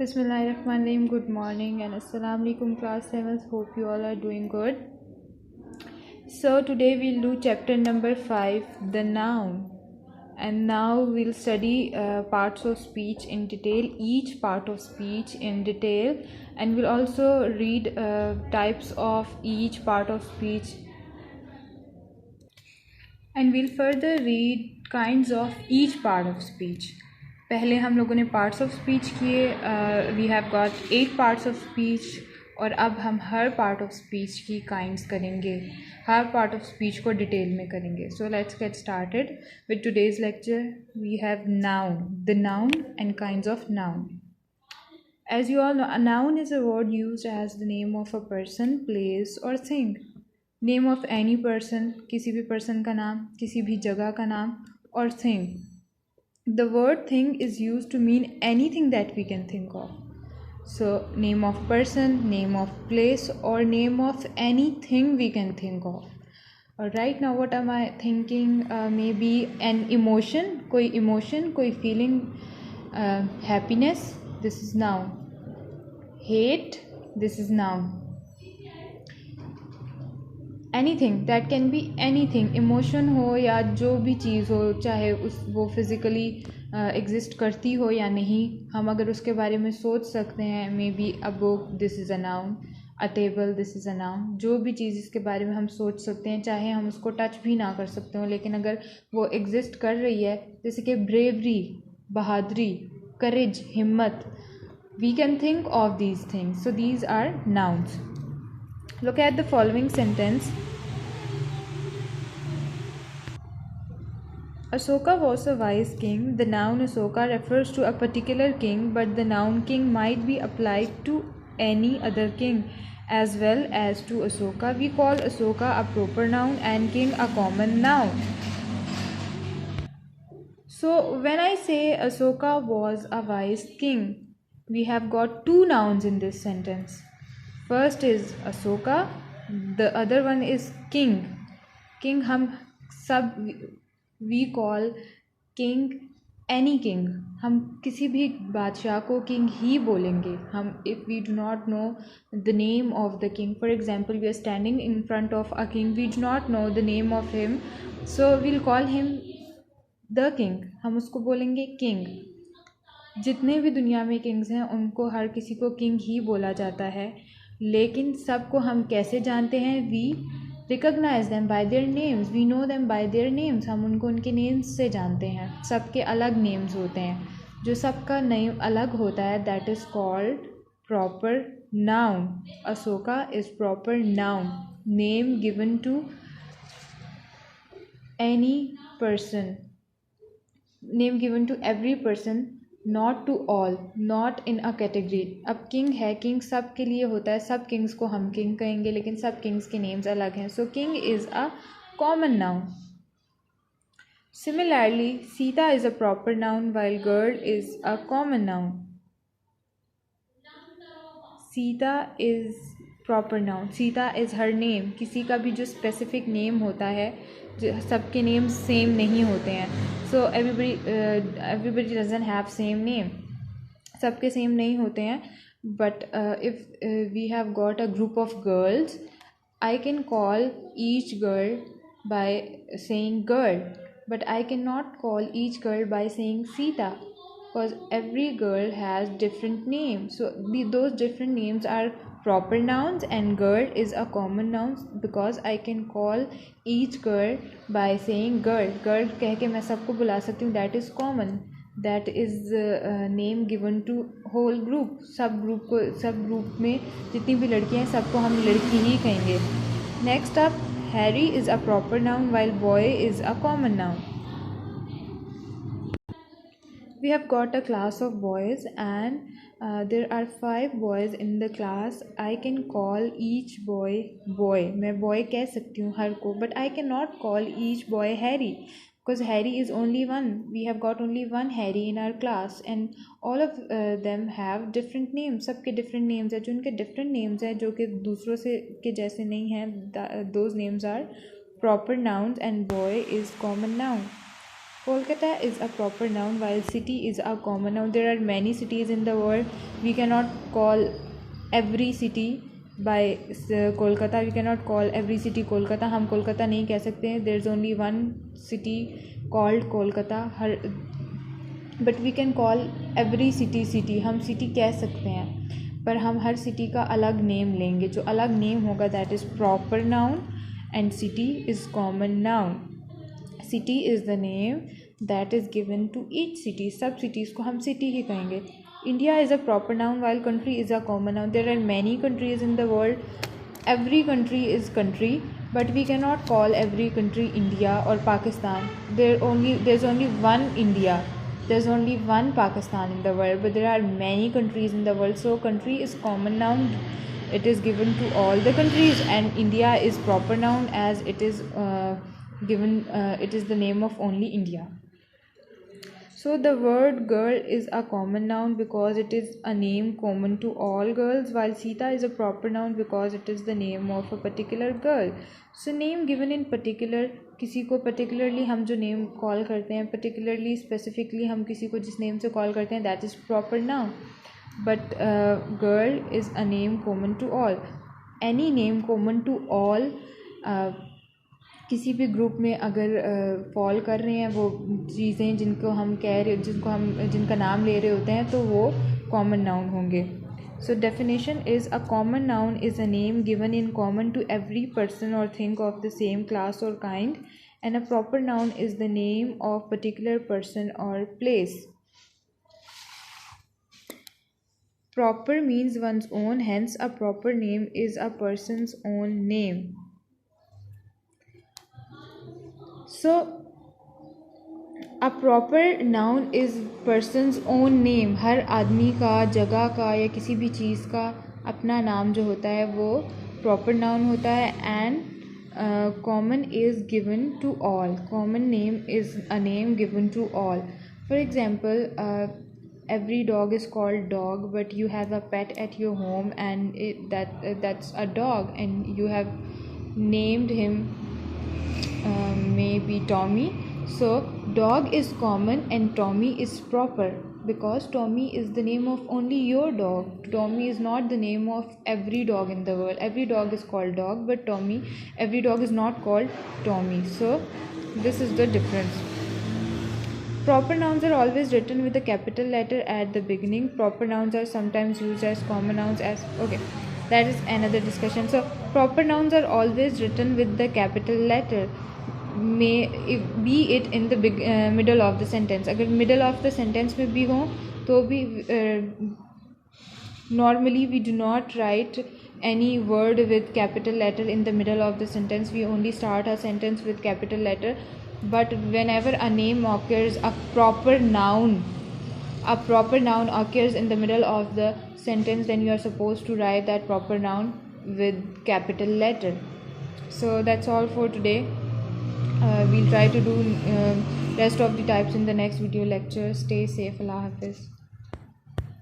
Bismillahirrahmanirrahim. Good morning and Assalamu alaikum class 7th. Hope you all are doing good. So today we'll do chapter number 5, the noun. And now we'll study parts of speech in detail, each part of speech in detail, and we'll also read types of each part of speech, and we'll further read kinds of each part of speech. पहले हम लोगों ने parts of speech किए, we have got 8 parts of speech, और अब हम हर part of speech की काइंड्स करेंगे, हर पार्ट ऑफ स्पीच को डिटेल में करेंगे. So let's get started with today's lecture. We have noun, the noun and kinds of noun. As you all know, a noun is a word used as the name of a person, place or thing. Name of any person, किसी भी person का नाम, किसी भी जगह का नाम, और thing. The word thing is used to mean anything that we can think of. So name of person, name of place, or name of anything we can think of. Right now what am I thinking? Maybe an emotion, koi feeling, happiness, this is noun. Hate, this is noun. Anything that can be anything, emotion हो या जो भी चीज़ हो, चाहे वो physically exist करती हो या नहीं, हम अगर उसके बारे में सोच सकते हैं. May be a book, this is a noun. A table, this is a noun. जो भी चीज़ इसके बारे में हम सोच सकते हैं, चाहे हम उसको टच भी ना कर सकते हो, लेकिन अगर वो एग्जिस्ट कर रही है, जैसे कि ब्रेवरी, बहादुरी, करेज, हिम्मत, we can think of these things. So these are nouns. Look at the following sentence. Asoka was a wise king. The noun Asoka refers to a particular king, but the noun king might be applied to any other king as well as to Asoka. We call Asoka a proper noun and king a common noun. So when I say Asoka was a wise king, we have got two nouns in this sentence. First is Asoka, the other one is king. King हम सब we call king any king. हम किसी भी बादशाह को king ही बोलेंगे. हम if we do not know the name of the king, for example we are standing in front of a king, we do not know the name of him, so we'll call him the king. हम उसको बोलेंगे king. जितने भी दुनिया में Kings हैं उनको हर किसी को किंग ही बोला जाता है, लेकिन सबको हम कैसे जानते हैं? We recognise them by their names, we know them by their names. हम उनको उनके नेम्स से जानते हैं. सबके अलग नेम्स होते हैं. जो सबका नेम अलग होता है, that is called proper noun. Ashoka is proper noun, name given to any person, name given to every person, not to all, not in a category. अब किंग है, किंग सब के लिए होता है, सब किंग्स को हम किंग कहेंगे, लेकिन सब किंग्स के नेम्स अलग हैं. So king is a common noun. Similarly Sita is a proper noun while girl is a common noun. Sita is proper noun, Sita is her name. किसी का भी जो स्पेसिफिक नेम होता है, सबके नेम सेम नहीं होते हैं. So everybody doesn't have same name, सबके सेम नहीं होते हैं. But if we have got a group of girls, I can call each girl by saying girl, but I can not call each girl by saying Sita, because every girl has different names. So those different names are proper nouns, and girl is a common noun because I can call each girl by saying girl. Girl कह के मैं सबको बुला सकती हूँ, that is common. That is name given to whole group. सब group में जितनी भी लड़कियाँ हैं सबको हम लड़की ही कहेंगे. Next up, Harry is a proper noun while boy is a common noun. We have got a class of boys, and there are 5 boys in the class. I can call each boy boy. मैं boy कह सकती हूँ हर को, but I cannot call each boy Harry because Harry is only one. We have got only one Harry in our class, and all of them have different names. सबके different names है. जो उनके different names है, जो कि दूसरों से के जैसे नहीं हैं, those names are proper nouns, and boy is common noun. Kolkata is a proper noun while city is a common noun. There are many cities in the world. We cannot call every city by Kolkata. We cannot call every city Kolkata. हम कोलकाता नहीं कह सकते हैं. There's only one city called Kolkata. But we can call every city city. हम city कह सकते हैं, पर हम हर city का अलग name लेंगे. जो अलग name होगा that is proper noun and city is common noun. City is the name that is given to each city. सब cities को हम city ही कहेंगे. India is a proper noun while country is a common noun. There are many countries in the world. Every country is country, but we cannot call every country India or Pakistan. There's only one India. There's only one Pakistan in the world, but there are many countries in the world. So country is common noun. It is given to all the countries, and India is proper noun as it is it is the name of only India. So the word girl is a common noun because it is a name common to all girls, while Sita is a proper noun because it is the name of a particular girl. So name given in particular, किसी को particularly हम जो name call करते हैं, particularly specifically हम किसी को जिस name से call करते हैं, that is proper noun. But girl is a name common to all. Any name common to all किसी भी ग्रुप में अगर फॉल कर रहे हैं वो चीज़ें जिनका नाम ले रहे होते हैं, तो वो कॉमन नाउन होंगे. So definition is a common noun is a name given in common to every person और thing of the same class और kind, and a proper noun is the name of particular person और place. Proper means one's own, hence a proper name is a person's own name. So a proper noun is person's own name. हर आदमी का, जगह का या किसी भी चीज़ का अपना नाम जो होता है वो proper noun होता है. And common is given to all. Common name is a name given to all. For example, every dog is called dog, but you have a pet at your home and that's a dog, and you have named him maybe Tommy. So dog is common and Tommy is proper because Tommy is the name of only your dog. Tommy is not the name of every dog in the world. Every dog is called dog, but every dog is not called Tommy. So this is the difference. Proper nouns are always written with a capital letter at the beginning. Proper nouns are sometimes used as common nouns as that is another discussion. So proper nouns are always written with the capital letter, be it in the middle of the sentence. अगर middle of the sentence में भी हो तो भी normally we do not write any word with capital letter in the middle of the sentence. We only start a sentence with capital letter. But whenever a name occurs, a proper noun occurs in the middle of the sentence, then you are supposed to write that proper noun with capital letter. So that's all for today. We'll try to do rest of the types in the next video lecture. Stay safe. Allah Hafiz.